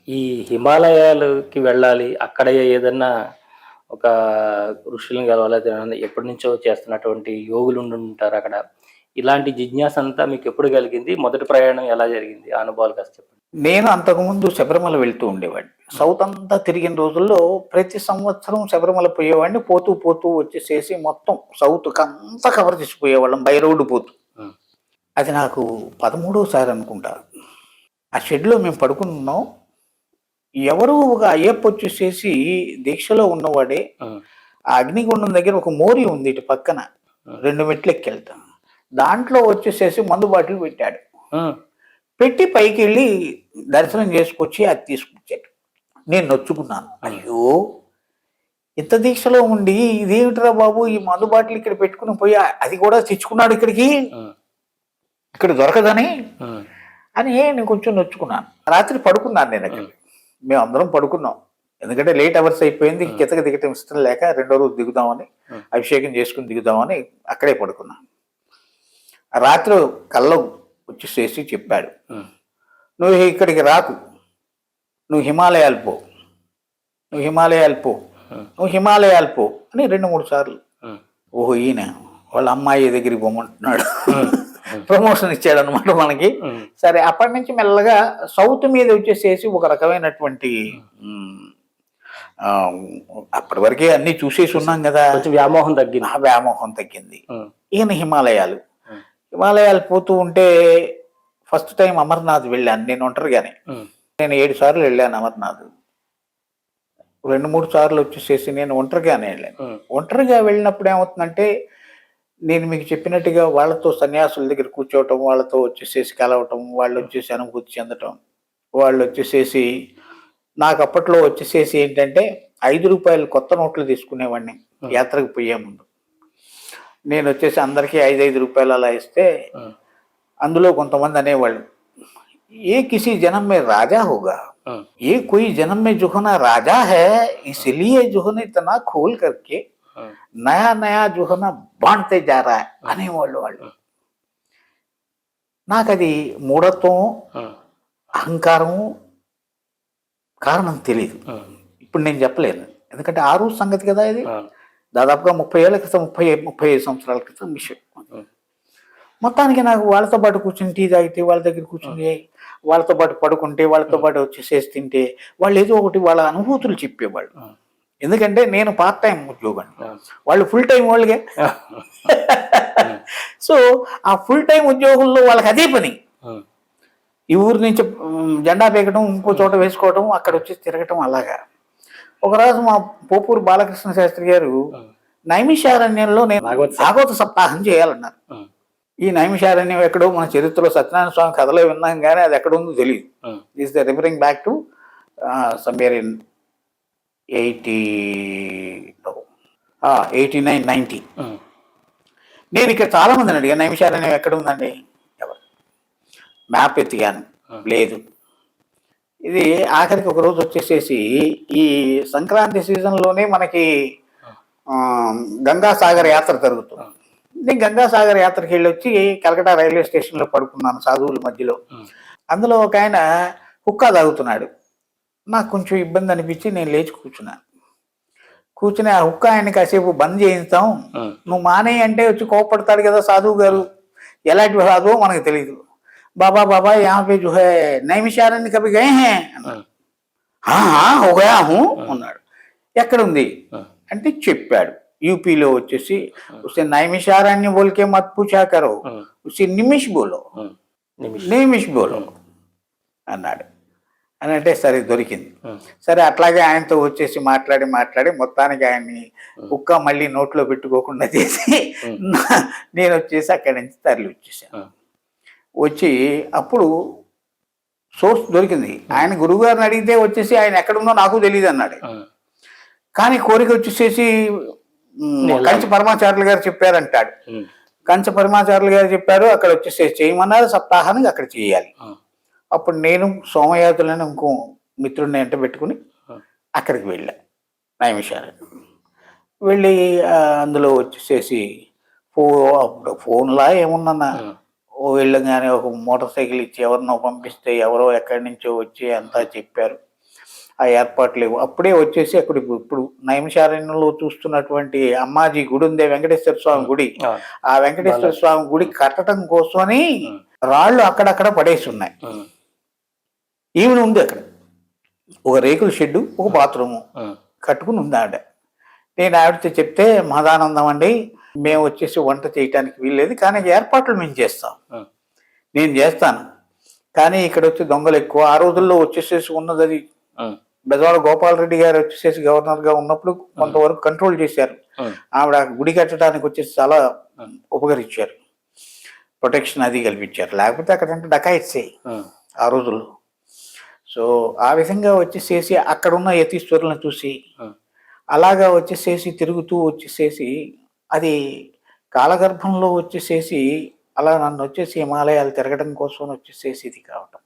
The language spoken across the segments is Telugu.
ఈ హిమాలయాలకి వెళ్ళాలి. అక్కడ ఏదన్నా ఒక ఋషుల్ని కలవాలి. లేతే ఎప్పటినుంచో చేస్తున్నటువంటి యోగులుండుంటారక్కడ. ఇలాంటి జిజ్ఞాసంతా మీకెప్పుడు కలిగింది? మొదటి ప్రయాణం ఎలా జరిగింది? ఆ అనుభవాలు కాస్త చెప్పండి. నేను అంతకుముందు శబరిమల వెళ్తూ ఉండేవాడిని. సౌత్ అంతా తిరిగిన రోజుల్లో ప్రతి సంవత్సరం శబరిమల పోయేవాడిని. పోతూ పోతూ వచ్చేసేసి మొత్తం సౌత్‌కంతా కవర్ చేసిపోయేవాళ్ళం బై రోడ్డు పోతూ. హ్మ్. అది నాకు 13సారి అనుకుంటా. ఆ షెడ్‌లో మేము పడుకున్నాం. ఎవరో ఒక అయ్యప్పొచ్చేసేసి దీక్షలో ఉన్నవాడే హ్మ్. ఆ అగ్నిగుండం దగ్గర ఒక మోరి ఉంది ఇటు పక్కన. హ్మ్. 2 మెట్లెక్కెళ్తాం. దాంట్లో వచ్చేసేసి మందు బాటిల్ పెట్టాడు. హ్మ్. పెట్టి పైకెళ్ళి దర్శనం చేసుకొచ్చి అది తీసుకొచ్చాడు. నేను నొచ్చుకున్నాను. అయ్యో! ఇంత దీక్షలో ఉండి ఇదేమిటిరా బాబు! ఈ మందు బాటిల్ ఇక్కడ పెట్టుకొని పోయి అది కూడా తెచ్చుకున్నాడు ఇక్కడికి. హ్మ్. ఇక్కడ దొరకదని హ్మ్. అని నేను కొంచెం నొచ్చుకున్నాను. రాత్రి పడుకున్నాను నేనక్కడ. మేమందరం పడుకున్నాం. ఎందుకంటే లేట్ అవర్స్ అయిపోయింది. కిందకి దిగటం ఇష్టం లేక రెండో రోజు దిగుదామని, అభిషేకం చేసుకొని దిగుదామని అక్కడే పడుకున్నాను. రాత్రి కల్లో వచ్చేసేసి చెప్పాడు. నువ్వు ఇక్కడికి రాకు. నువ్వు హిమాలయాలు పో. నువ్వు హిమాలయాలు పో. నువ్వు హిమాలయాలు పో అని 2, 3 సార్లు. ఓహో! ఈయన వాళ్ళ అమ్మాయి దగ్గరికి పోమంటున్నాడు. ప్రమోషన్ ఇచ్చాడనమాట మనకి. సరే అప్పటి నుంచి మెల్లగా సౌత్ మీద వచ్చేసేసి ఒక రకమైనటువంటి అప్పటి వరకే అన్నీ చూసేసి ఉన్నాం కదా. కొంచెం వ్యామోహం తగ్గింది. ఆ వ్యామోహం తగ్గింది. ఈయన హిమాలయాలు. హిమాలయాలు పోతూ ఉంటే ఫస్ట్ టైం అమర్నాథ్ వెళ్ళాను నేను ఒంటరిగానే. నేను 7 సార్లు వెళ్ళాను అమర్నాథ్. 2, 3 సార్లు వచ్చేసేసి నేను ఒంటరిగానే వెళ్ళాను. ఒంటరిగా వెళ్ళినప్పుడు ఏమవుతుందంటే నేను మీకు చెప్పినట్టుగా వాళ్ళతో సన్యాసుల దగ్గర కూర్చోవటం, వాళ్ళతో వచ్చేసేసి కలవటం, వాళ్ళు వచ్చేసి అనుభూతి చెందటం, వాళ్ళు వచ్చేసేసి నాకు అప్పట్లో వచ్చేసేసి ఏంటంటే రూ. 5 కొత్త నోట్లు తీసుకునేవాడిని యాత్రకు పోయే ముందు. నేను వచ్చేసి అందరికీ రూ. 5 అలా ఇస్తే అందులో కొంతమంది అనేవాళ్ళు, ఏ కిసి జనం మే రాజా హోగా, ఏ కోయి జనం మే జో నా రాజా హై ఇస్లియే జో నా ఇతనా ఖోల్ కర్కే నయా నయా జో నా బాంట్తే జా రా హై అనేవాళ్ళు వాళ్ళు. నాకది మూఢత్వం, అహంకారం కారణం తెలీదు. ఇప్పుడు నేను చెప్పలేను. ఎందుకంటే ఆ రోజు సంగతి కదా ఇది. దాదాపుగా 30 ఏళ్ల క్రితం, 35 సంవత్సరాల క్రితం విషయం. మొత్తానికి నాకు వాళ్ళతో పాటు కూర్చుని టీ తాగితే, వాళ్ళ దగ్గర కూర్చుని వాళ్ళతో పాటు పడుకుంటే, వాళ్ళతో పాటు వచ్చేసేసి తింటే, వాళ్ళు ఏదో ఒకటి వాళ్ళ అనుభూతులు చెప్పేవాళ్ళు. ఎందుకంటే నేను పార్ట్ టైం ఉద్యోగం, వాళ్ళు ఫుల్ టైం వాళ్ళకే. సో ఆ ఫుల్ టైం ఉద్యోగంలో వాళ్ళకి అదే పని. ఈ ఊరు నుంచి జెండా పీకటం, ఇంకో చోట వేసుకోవటం, అక్కడ వచ్చి తిరగటం అలాగా. ఒకరోజు మా పోపూరు బాలకృష్ణ శాస్త్రి గారు నైమిషారణ్యంలో నేను భాగవత సప్తాహం చేయాలన్నారు. ఈ నైమిషారణ్యం ఎక్కడో మన చరిత్రలో సత్యనారాయణ స్వామి కథలో విన్నాం కానీ అది ఎక్కడ ఉందో తెలియదు. Is the referring back to somewhere in 89, 90. నేను ఇక్కడ చాలా మందిని అడిగాను, నైమిషారణ్యం ఎక్కడ ఉందండి, ఎవరు మ్యాప్ ఎత్తిగాను, లేదు. ఇది ఆఖరికి ఒక రోజు వచ్చేసేసి ఈ సంక్రాంతి సీజన్లోనే మనకి గంగాసాగర్ యాత్ర జరుగుతుంది. నేను గంగాసాగర్ యాత్రకి వెళ్ళి వచ్చి కలకటా రైల్వే స్టేషన్లో పడుకున్నాను సాధువుల మధ్యలో. అందులో ఒక ఆయన హుక్కా తాగుతున్నాడు. నాకు కొంచెం ఇబ్బంది అనిపించి నేను లేచి కూర్చున్నాను. కూర్చుని ఆ హుక్కా ఆయన్ని కాసేపు బంద్ చేయిస్తాం, నువ్వు మానే అంటే వచ్చి కోపడతాడు కదా సాధువు గారు. ఎలాంటి సాధువో మనకు తెలియదు. బాబా బాబా यहाँ पे जो है నైమిషారణ్య కవి గయే హే అన్నాడు. హో గయా హూ అన్నాడు. ఎక్కడుంది అంటే చెప్పాడు. యూపీలో వచ్చేసి ఉసే నైమిషారణ్య బోల్కే మత్ పూచా కరో, ఉసే నిమిష్ బోలో, నిమిష్ బోలో అన్నాడు. అని అంటే సరే దొరికింది. సరే అట్లాగే ఆయనతో వచ్చేసి మాట్లాడి మొత్తానికి ఆయన్ని కుక్క మళ్ళీ నోట్లో పెట్టుకోకుండా చేసి నేను వచ్చేసి అక్కడి నుంచి తరలి వచ్చేసాను. వచ్చి అప్పుడు సోర్స్ దొరికింది. ఆయన గురువుగారిని అడిగితే వచ్చేసి ఆయన ఎక్కడుందో నాకు తెలియదు అన్నాడు. కానీ కోరిక వచ్చేసేసి కంచి పరమాచార్యులు గారు చెప్పారంటాడు. కంచి పరమాచార్యులు గారు చెప్పారు, అక్కడ వచ్చేసేసి చేయమన్నారు, సప్తాహానికి అక్కడ చేయాలి. అప్పుడు నేను సోమయాతులని ఇంకో మిత్రుడిని వెంట పెట్టుకుని అక్కడికి వెళ్ళా నైమిషాలు. వెళ్ళి అందులో వచ్చేసేసి అప్పుడు ఫోన్లా ఏమున్నా వెళ్ళగానే ఒక మోటార్ సైకిల్ ఇచ్చి ఎవరినో పంపిస్తే ఎవరో ఎక్కడి నుంచో వచ్చి అంతా చెప్పారు. ఆ ఏర్పాట్లు లేవు. అప్పుడే వచ్చేసి అక్కడ ఇప్పుడు నైమిషారణ్యంలో చూస్తున్నటువంటి అమ్మాజీ గుడి ఉందే, వెంకటేశ్వర స్వామి గుడి, ఆ వెంకటేశ్వర స్వామి గుడి కట్టడం కోసమని రాళ్ళు అక్కడక్కడ పడేసి ఉన్నాయి. ఈవిడ ఉంది అక్కడ, ఒక రేకుల షెడ్డు, ఒక బాత్రూము కట్టుకుని ఉంది ఆవిడ. నేను ఆవిడతో చెప్తే, మహదానందం అండి, మేము వచ్చేసి వంట చేయటానికి వీల్లేదు, కానీ ఏర్పాట్లు మేము చేస్తాం, నేను చేస్తాను, కానీ ఇక్కడ వచ్చి దొంగలు ఎక్కువ. ఆ రోజుల్లో వచ్చేసేసి ఉన్నది అది బెజవాడ గోపాలరెడ్డి గారు వచ్చేసేసి గవర్నర్ గా ఉన్నప్పుడు కొంతవరకు కంట్రోల్ చేశారు. ఆవిడ గుడి కట్టడానికి వచ్చేసి చాలా ఉపకరించారు, ప్రొటెక్షన్ అది కల్పించారు. లేకపోతే అక్కడంటే డకాయిట్సే ఆ రోజుల్లో. సో ఆ విధంగా వచ్చేసేసి అక్కడున్న యతీశ్వరులను చూసి అలాగా వచ్చేసేసి తిరుగుతూ వచ్చేసేసి అది కాలగర్భంలో వచ్చేసేసి అలా నన్ను వచ్చేసి హిమాలయాలు తిరగడం కోసం వచ్చేసేసి ఇది కావటం.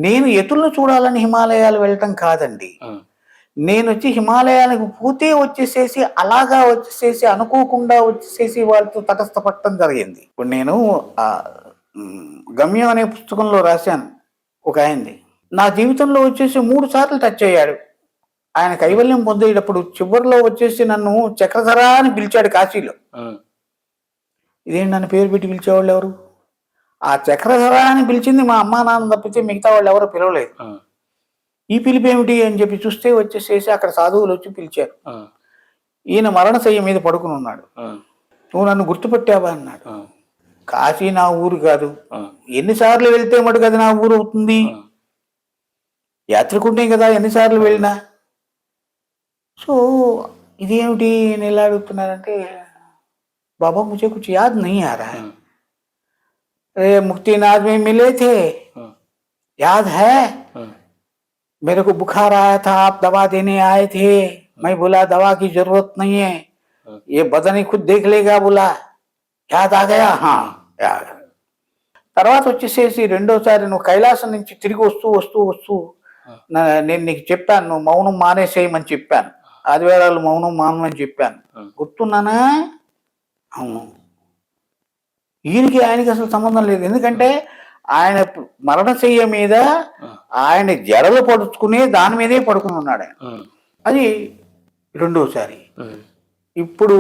నేను ఎతులను చూడాలని హిమాలయాలు వెళ్ళటం కాదండి, నేను వచ్చి హిమాలయాలకు పోతే వచ్చేసేసి అలాగా వచ్చేసేసి అనుకోకుండా వచ్చేసేసి వాళ్ళతో తటస్థపడటం జరిగింది. ఇప్పుడు నేను గమ్యం అనే పుస్తకంలో రాశాను ఒక ఆయనది. నా జీవితంలో వచ్చేసి 3 సార్లు టచ్ అయ్యాడు. ఆయన కైవల్యం పొందేటప్పుడు చివరిలో వచ్చేసి నన్ను చక్రధర అని పిలిచాడు కాశీలో. ఇదేంటి నన్ను పేరు పెట్టి పిలిచేవాళ్ళు ఎవరు? ఆ చక్రధర అని పిలిచింది మా అమ్మా నాన్న తప్పితే మిగతా వాళ్ళు ఎవరు పిలవలేదు. ఈ పిలిపి ఏమిటి అని చెప్పి చూస్తే వచ్చేసేసి అక్కడ సాధువులు వచ్చి పిలిచారు. ఈయన మరణశయ్య మీద పడుకుని ఉన్నాడు. నువ్వు నన్ను గుర్తుపెట్టావా అన్నాడు. కాశీ నా ఊరు కాదు, ఎన్నిసార్లు వెళ్తే మటుకు అది నా ఊరు అవుతుంది, యాత్రికుంటే కదా ఎన్నిసార్లు వెళ్ళినా. సో ఇదేమిటి నేను ఎలా అడుగుతున్నానంటే, బాబా मुझे कुछ याद नहीं आ रहा है, अरे मुक्तिनाथ में मिले थे, याद है, मेरे को बुखार आया था, आप दवा देने आए थे, मैं बोला दवा की जरूरत नहीं है, ये बदन ही खुद देख लेगा, बोला याद आ गया. याद. తర్వాత వచ్చేసేసి రెండోసారి నువ్వు కైలాసం నుంచి తిరిగి వస్తూ నేను నీకు చెప్పాను, నువ్వు మౌనం మానేసేయమని చెప్పాను, ఆదివారాలు మౌనం మానమని చెప్పాను, గుర్తున్నానా? అవును. ఆయనకి అసలు సంబంధం లేదు, ఎందుకంటే ఆయన మరణశయ్య మీద ఆయన జడలు పడుచుకుని దాని మీదే పడుకుని ఉన్నాడు ఆయన. అది రెండోసారి. ఇప్పుడు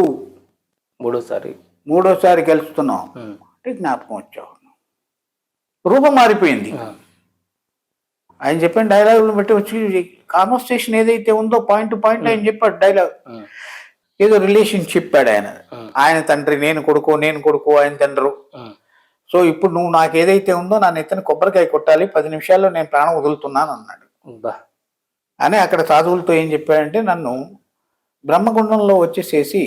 మూడోసారి కలుస్తున్నాం అంటే జ్ఞాపకం వచ్చావు, రూపం మారిపోయింది. ఆయన చెప్పిన డైలాగులను బట్టి వచ్చి కాన్వర్సేషన్ ఏదైతే ఉందో పాయింట్ టు పాయింట్ ఆయన చెప్పాడు డైలాగ్. ఏదో రిలేషన్ చెప్పాడు ఆయన. ఆయన తండ్రి, నేను కొడుకు ఆయన తండ్రి. సో ఇప్పుడు నువ్వు నాకు ఏదైతే ఉందో నా నెత్తిన కొబ్బరికాయ కొట్టాలి, 10 నిమిషాల్లో నేను ప్రాణం వదులుతున్నాను అన్నాడు. అని అక్కడ సాధువులతో ఏం చెప్పాడంటే, నన్ను బ్రహ్మగుండంలో వచ్చేసేసి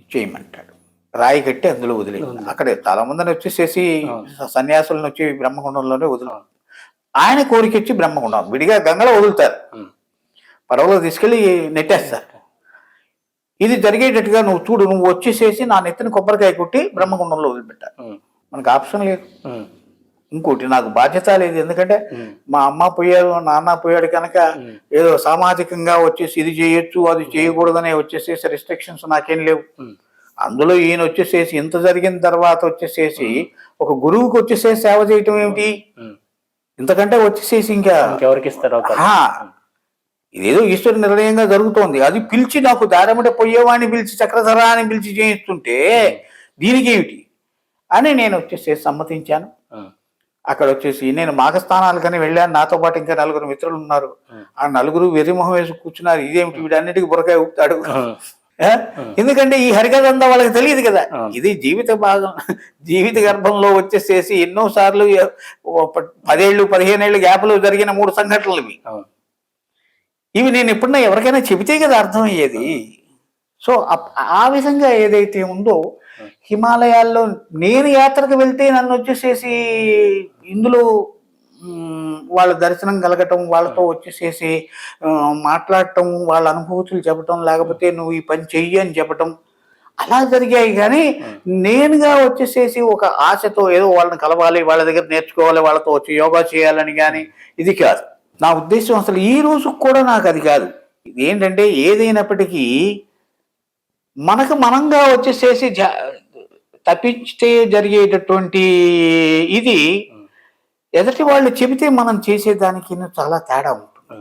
ఇచ్చేయమంటాడు, రాయి కట్టి అందులో వదిలే. అక్కడే చాలా మందిని వచ్చేసేసి సన్యాసులను వచ్చి బ్రహ్మగుండంలోనే వదిలి, ఆయన కోరిక వచ్చి బ్రహ్మగుండం విడిగా గంగలో వదులుతారు, పడవలో తీసుకెళ్లి నెట్టేస్తారు. ఇది జరిగేటట్టుగా నువ్వు చూడు, నువ్వు వచ్చేసేసి నా నెత్తిన కొబ్బరికాయ కొట్టి బ్రహ్మగుండంలో వదిలిపెట్టారు. మనకు ఆప్షన్ లేదు. ఇంకోటి నాకు బాధ్యత లేదు, ఎందుకంటే మా అమ్మ పోయారు, నాన్న పోయాడు కనుక ఏదో సామాజికంగా వచ్చేసి ఇది చేయొచ్చు అది చేయకూడదనే వచ్చేసేసి రిస్ట్రిక్షన్స్ నాకేం లేవు. అందులో ఈయన వచ్చేసేసి ఇంత జరిగిన తర్వాత వచ్చేసేసి ఒక గురువుకి వచ్చేసేసి సేవ చేయటం ఏమిటి, ఇంతకంటే వచ్చేసేసి ఇంకా ఎవరికి ఇస్తారో. ఇదేదో ఈశ్వర నిర్ణయంగా జరుగుతోంది. అది పిలిచి నాకు దారముట పోయేవాడిని పిలిచి చక్రధర అని పిలిచి చేయిస్తుంటే దీనికి ఏమిటి అని నేను వచ్చేసేసి సమ్మతించాను. అక్కడ వచ్చేసి నేను మాఘస్థానాలకని వెళ్ళాను, నాతో పాటు ఇంకా 4 మిత్రులు ఉన్నారు. ఆ 4 వెర్రిమొహం వేసి కూర్చున్నారు, ఇదేమిటి వీడన్నిటికీ బురకాయ ఊపుతాడు. ఎందుకంటే ఈ హరికథంతా వాళ్ళకి తెలియదు కదా. ఇది జీవిత భాగం, జీవిత గర్భంలో వచ్చేసేసి ఎన్నో సార్లు 10 ఏళ్ళు 15 ఏళ్ళు గ్యాప్లో జరిగిన 3 సంఘటనలు ఇవి నేను ఎప్పుడన్నా ఎవరికైనా చెబితే కదా అర్థమయ్యేది. సో ఆ విధంగా ఏదైతే ఉందో హిమాలయాల్లో నేను యాత్రకు వెళ్తే నన్ను వచ్చేసేసి ఇందులో వాళ్ళ దర్శనం కలగటం, వాళ్ళతో వచ్చేసేసి మాట్లాడటం, వాళ్ళ అనుభూతులు చెప్పటం, లేకపోతే నువ్వు ఈ పని చెయ్యి అని చెప్పటం అలా జరిగాయి. కానీ నేనుగా వచ్చేసేసి ఒక ఆశతో ఏదో వాళ్ళని కలవాలి, వాళ్ళ దగ్గర నేర్చుకోవాలి, వాళ్ళతో వచ్చి యోగా చేయాలని కానీ ఇది కాదు నా ఉద్దేశం. అసలు ఈ రోజు కూడా నాకు అది కాదు. ఏంటంటే ఏదైనప్పటికీ మనకు మనంగా వచ్చేసేసి తప్పిస్తే జరిగేటటువంటి ఇది ఎదుటి వాళ్ళు చెబితే మనం చేసేదానికి చాలా తేడా ఉంటుంది.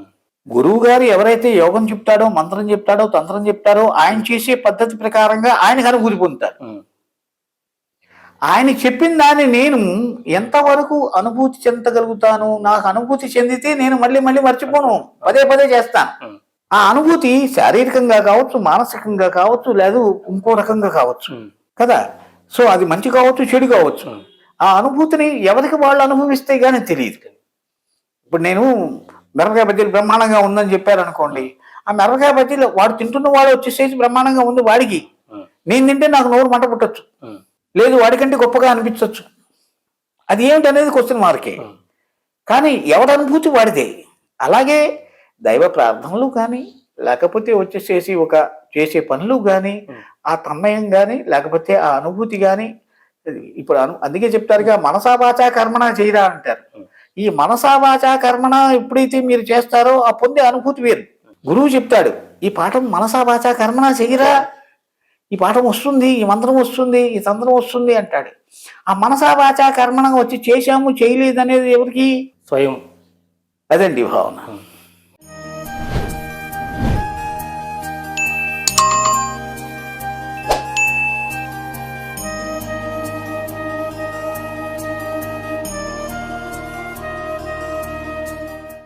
గురువు గారు ఎవరైతే యోగం చెప్తాడో, మంత్రం చెప్తాడో, తంత్రం చెప్తారో ఆయన చేసే పద్ధతి ప్రకారంగా ఆయనకు అనుభూతి పొందుతారు. ఆయన చెప్పిన దాన్ని నేను ఎంతవరకు అనుభూతి చెందగలుగుతాను, నాకు అనుభూతి చెందితే నేను మళ్ళీ మళ్ళీ మర్చిపోను, పదే పదే చేస్తాను. ఆ అనుభూతి శారీరకంగా కావచ్చు, మానసికంగా కావచ్చు, లేదు ఇంకో రకంగా కావచ్చు కదా. సో అది మంచి కావచ్చు, చెడు కావచ్చు. ఆ అనుభూతిని ఎవరికి వాళ్ళు అనుభవిస్తే గానీ తెలియదు. ఇప్పుడు నేను మిరపకాయ బజ్జీలు బ్రహ్మాండంగా ఉందని చెప్పారు అనుకోండి, ఆ మిరపకాయ బజ్జీలు వాడు తింటున్న వాడు వచ్చేసేసి బ్రహ్మాండంగా ఉంది వాడికి, నేను తింటే నాకు నోరు మంట పుట్టచ్చు, లేదు వాడికంటే గొప్పగా అనిపించవచ్చు. అది ఏమిటి అనేది క్వశ్చన్ మార్కే. కానీ ఎవరి అనుభూతి వాడిదే. అలాగే దైవ ప్రార్థనలు కానీ, లేకపోతే వచ్చేసేసి ఒక చేసే పనులు కానీ, ఆ తన్మయం కానీ, లేకపోతే ఆ అనుభూతి కానీ, ఇప్పుడు అందుకే చెప్తారుగా మనసా వాచా కర్మణ చేయరా అంటారు. ఈ మనసా వాచా కర్మణ ఎప్పుడైతే మీరు చేస్తారో ఆ పొందే అనుభూతి వేరు. గురువు చెప్తాడు, ఈ పాఠం మనసా వాచా కర్మణ చెయ్యరా, ఈ పాఠం వస్తుంది, ఈ మంత్రం వస్తుంది, ఈ తంత్రం వస్తుంది అంటాడు. ఆ మనసా వాచా కర్మణ వచ్చి చేశాము చేయలేదు అనేది ఎవరికి? స్వయం. అదండి భావన.